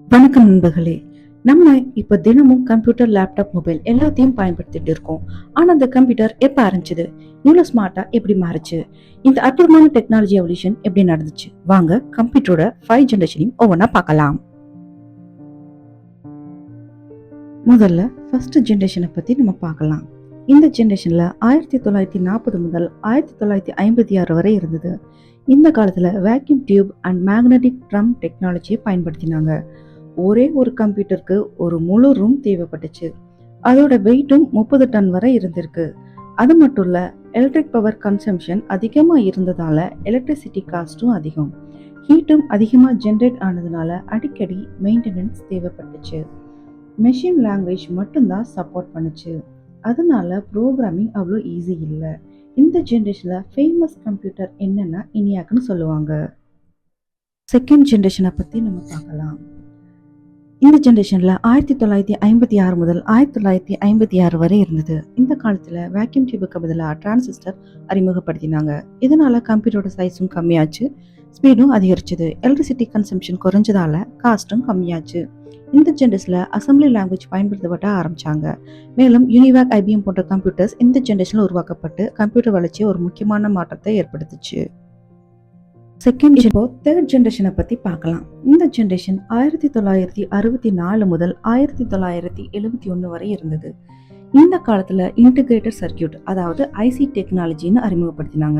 வணக்கம் நண்பர்களே. நம்ம இப்ப தினமும் கம்ப்யூட்டர், லேப்டாப், மொபைல் எல்லாத்தையும் பயன்படுத்திட்டு இருக்கோம். ஆனா அந்த கம்ப்யூட்டர் எப்ப ஆரம்பிச்சது? இவ்வளவு ஸ்மார்ட்டா எப்படி மாறுச்சு? இந்த அற்புதமான டெக்னாலஜி எவல்யூஷன் எப்படி நடந்துச்சு? வாங்க கம்ப்யூட்டரோட 5 ஜெனரேஷனையும் ஒவ்வொன்றா பார்க்கலாம். முதல்ல ஃபர்ஸ்ட் ஜெனரேஷனை பத்தி நம்ம பார்க்கலாம். இந்த ஜெனரேஷன்ல 1940 முதல் 1956 வரை இருந்தது. இந்த காலத்துல vacuum tube and magnetic drum டெக்னாலஜியை பயன்படுத்தினாங்க. ஒரே ஒரு கம்ப்யூட்டருக்கு ஒரு முழு ரூம் தேவைப்பட்டுச்சு. அதோட வெயிட்டும் 30 டன் வரை இருந்திருக்கு. அது மட்டும் இல்ல, எலக்ட்ரிக் பவர் கன்சம்ஷன் அதிகமா இருந்ததால எலக்ட்ரிசிட்டி காஸ்டும் அதிகம். ஹீட்டும் அதிகமா ஜென்ரேட் ஆனதுனால அடிக்கடி மெயின்டெனன்ஸ் தேவைப்பட்டுச்சு. மெஷின் லாங்குவேஜ் மட்டும்தான் சப்போர்ட் பண்ணுச்சு. அதனால ப்ரோக்ராமிங் அவ்வளோ ஈஸி இல்லை. இந்த ஜென்ரேஷன்ல ஃபேமஸ் கம்ப்யூட்டர் என்னன்னா இனியாக்குன்னு சொல்லுவாங்க. செகண்ட் ஜென்ரேஷனை பத்தி நம்ம பார்க்கலாம். இந்த ஜென்ரேஷன்ல 1956 முதல் 1956 வரை இருந்தது. இந்த காலத்துல வேக்யூம் டியூபுக்கு பதிலாக டிரான்சிஸ்டர் அறிமுகப்படுத்தினாங்க. இதனால கம்ப்யூட்டரோட சைஸும் கம்மியாச்சு, ஸ்பீடும் அதிகரிச்சது. Electricity consumption குறைஞ்சதால காஸ்டும் கம்மியாச்சு. இந்த ஜென்ரேஷன்ல அசம்பிளி லாங்குவேஜ் பயன்படுத்தப்பட ஆரம்பிச்சாங்க. மேலும் யூனிவேக், ஐபிஎம் போன்ற கம்ப்யூட்டர்ஸ் இந்த ஜென்ரேஷன்ல உருவாக்கப்பட்டு கம்ப்யூட்டர் வளர்ச்சியை ஒரு முக்கியமான மாற்றத்தை ஏற்படுத்துச்சு. தேர்ட் ஜென்ரேஷனை பத்தி பார்க்கலாம். இந்த ஜென்ரேஷன் 1964 முதல் 1971 வரை இருந்தது. இந்த காலத்துல இன்டிகிரேட்டட் சர்க்கியூட், அதாவது ஐசி டெக்னாலஜின்னு அறிமுகப்படுத்தினாங்க.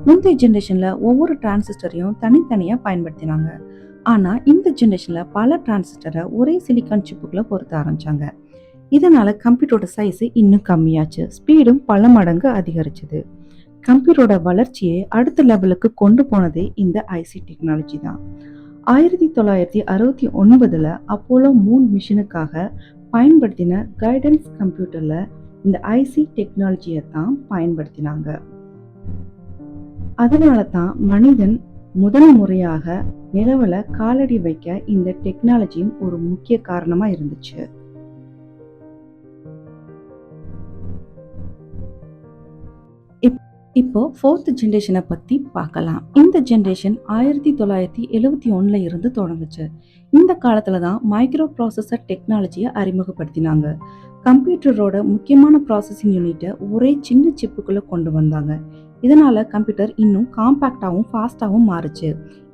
முந்தைய ஜென்ரேஷன்ல ஒவ்வொரு டிரான்சிஸ்டரையும் தனித்தனியா பயன்படுத்தினாங்க. ஆனா இந்த ஜென்ரேஷன்ல பல டிரான்சிஸ்டரை ஒரே சிலிக்கான் சிப்புக்குள்ள பொருத்த ஆரம்பிச்சாங்க. இதனால கம்ப்யூட்டரோட சைஸ் இன்னும் கம்மியாச்சு, ஸ்பீடும் பல மடங்கு அதிகரிச்சது. கம்ப்யூட்டரோட வளர்ச்சியை அடுத்த லெவலுக்கு கொண்டு போனதே இந்த ஐசி டெக்னாலஜி தான். 1969 அப்போலோ 3 மிஷனுக்காக பயன்படுத்தின கைடன்ஸ் கம்ப்யூட்டர்ல இந்த ஐசி டெக்னாலஜியை தான் பயன்படுத்தினாங்க. அதனால தான் மனிதன் முதல் முறையாக நிலவுல காலடி வைக்க இந்த டெக்னாலஜியும் ஒரு முக்கிய காரணமா இருந்துச்சு. இப்போ ஃபோர்த் ஜென்ரேஷனை பத்தி பார்க்கலாம். இந்த ஜென்ரேஷன் 1971 இருந்து தொடங்குச்சு. இந்த காலத்துல தான் மைக்ரோ ப்ராசஸர் டெக்னாலஜியை அறிமுகப்படுத்தினாங்க. கம்ப்யூட்டரோட முக்கியமான ப்ராசஸிங் யூனிட்டை ஒரே சின்ன சிப்புக்குள்ள கொண்டு வந்தாங்க. இதனால கம்ப்யூட்டர் இன்னும் காம்பாக்டாகவும் ஃபாஸ்டாகவும் மாறுச்சு.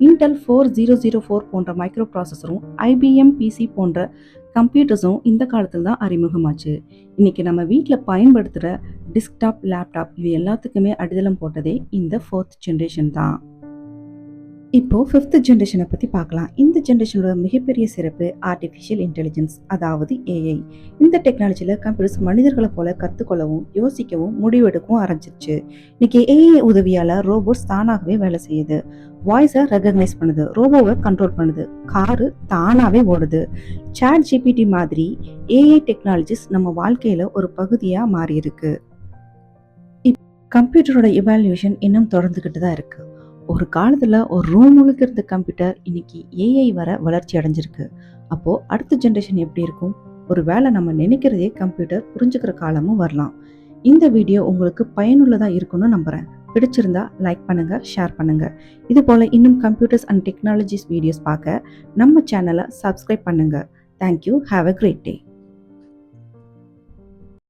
இன்டெல் 4004 போன்ற மைக்ரோ ப்ராசஸரும் ஐபிஎம் பிசி போன்ற கம்ப்யூட்டர்ஸும் இந்த காலத்துல தான் அறிமுகமாச்சு. இன்னைக்கு நம்ம வீட்டில் பயன்படுத்துகிற டெஸ்க்டாப், லேப்டாப் இவை எல்லாத்துக்குமே அடித்தளம் போட்டதே இந்த ஃபோர்த் ஜென்ரேஷன் தான். இப்போ ஃபிஃப்த் ஜென்ரேஷனை பற்றி பார்க்கலாம். இந்த ஜென்ரேஷனோட மிகப்பெரிய சிறப்பு ஆர்டிஃபிஷியல் இன்டெலிஜென்ஸ், அதாவது ஏஐ. இந்த டெக்னாலஜியில் கம்ப்யூட்டர்ஸ் மனிதர்களை போல கற்றுக்கொள்ளவும் யோசிக்கவும் முடிவெடுக்கவும் ஆரம்பிச்சிருச்சு. இன்னைக்கு ஏஐ உதவியால் ரோபோட்ஸ் தானாகவே வேலை செய்யுது, வாய்ஸை ரெகக்னைஸ் பண்ணுது, ரோபோவை கண்ட்ரோல் பண்ணுது, காரு தானாகவே ஓடுது. சாட் ஜிபிடி மாதிரி ஏஐ டெக்னாலஜிஸ் நம்ம வாழ்க்கையில் ஒரு பகுதியாக மாறி இருக்கு. கம்ப்யூட்டரோட இவால்யூஷன் இன்னும் தொடர்ந்துக்கிட்டு தான் இருக்கு. ஒரு காலத்துல ஒரு ரூம் முழுக்க இருந்த கம்ப்யூட்டர் இன்னைக்கு ஏஐ வர வளர்ச்சி அடைஞ்சிருக்கு. அப்போ அடுத்த ஜென்ரேஷன் எப்படி இருக்கும்? ஒரு வேளை நம்ம நினைக்கிறதே கம்ப்யூட்டர் புரிஞ்சுக்கிற காலமும் வரலாம். இந்த வீடியோ உங்களுக்கு பயனுள்ளதா இருக்கும்னு நம்புறேன். பிடிச்சிருந்தா லைக் பண்ணுங்க, ஷேர் பண்ணுங்க. இது போல இன்னும் கம்ப்யூட்டர்ஸ் அண்ட் டெக்னாலஜிஸ் வீடியோஸ் பார்க்க நம்ம சேனலை சப்ஸ்கிரைப் பண்ணுங்க. Thank you. Have a great day.